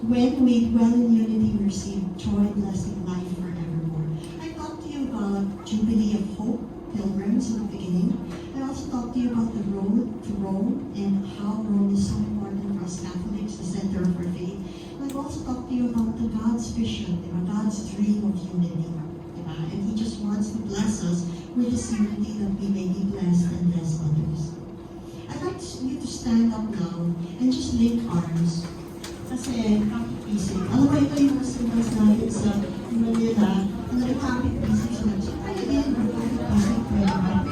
when we dwell in unity, we receive joy, blessing, life forevermore. I talked to you about Jubilee of Hope, pilgrims in the beginning. I also talked to you about the road to Rome and how Rome is so important for us Catholics, the center of our faith. And I've also talked to you about the God's vision, God's dream of unity. And He just wants to bless us with this unity that we may be blessed and bless others. I'd like you to stand up now and just link arms. Kasi kapit-pisig. Alam mo, ito yung mga symbols natin sa Manila. Ang kapit-pisig sa natin. Kaya din, kapit-pisig pwede ba?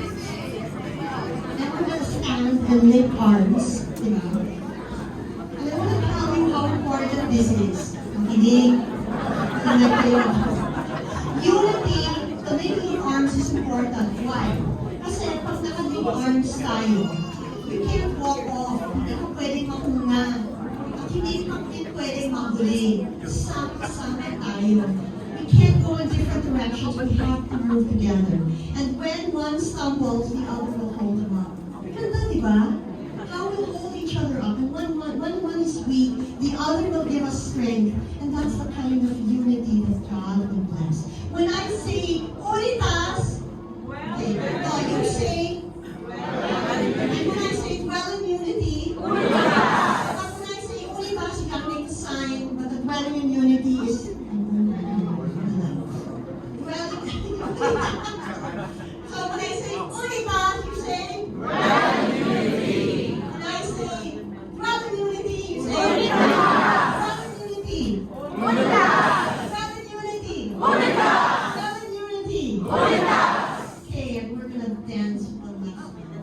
And we're gonna stand and link arms. Diba? And I want to tell you how important this is. Makinig. Makinig kayo. Unity, the linking of arms is important. Why? Kasi pag naka-link arms tayo, you can't walk off. Hindi ka pwedeng makunga. hindi pwedeng mahuli. Sama-sama tayo. We can't go in different directions. We have to move together. And when one stumbles, the other will hold them up. Ganda, di ba? How we hold each other up. And when one is weak, the other will give us strength. And that's the kind of unity that God will bless. When I say, Unitas, okay, no, you say, and when I say dwell in unity, but when I say Unitas, you gotta make a sign, but the dwelling in unity is dwelling. So when I say Unitas, you say dwell in unity. When I say dwell in unity, you say Unitas. Dwell in unity. Unitas. Dwell in unity. Unitas. Dwell in unity. Unitas. Okay, and we're gonna dance one last minute.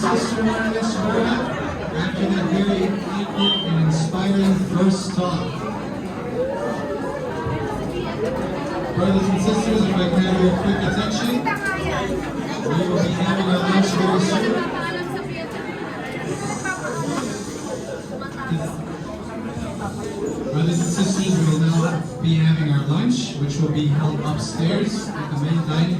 Sister Marlis Rhoda, after that very enlightening and inspiring first talk. Brothers and sisters, if I can have your quick attention, we will be having our lunch very soon. Brothers and sisters, we will now be having our lunch, which will be held upstairs at the main dining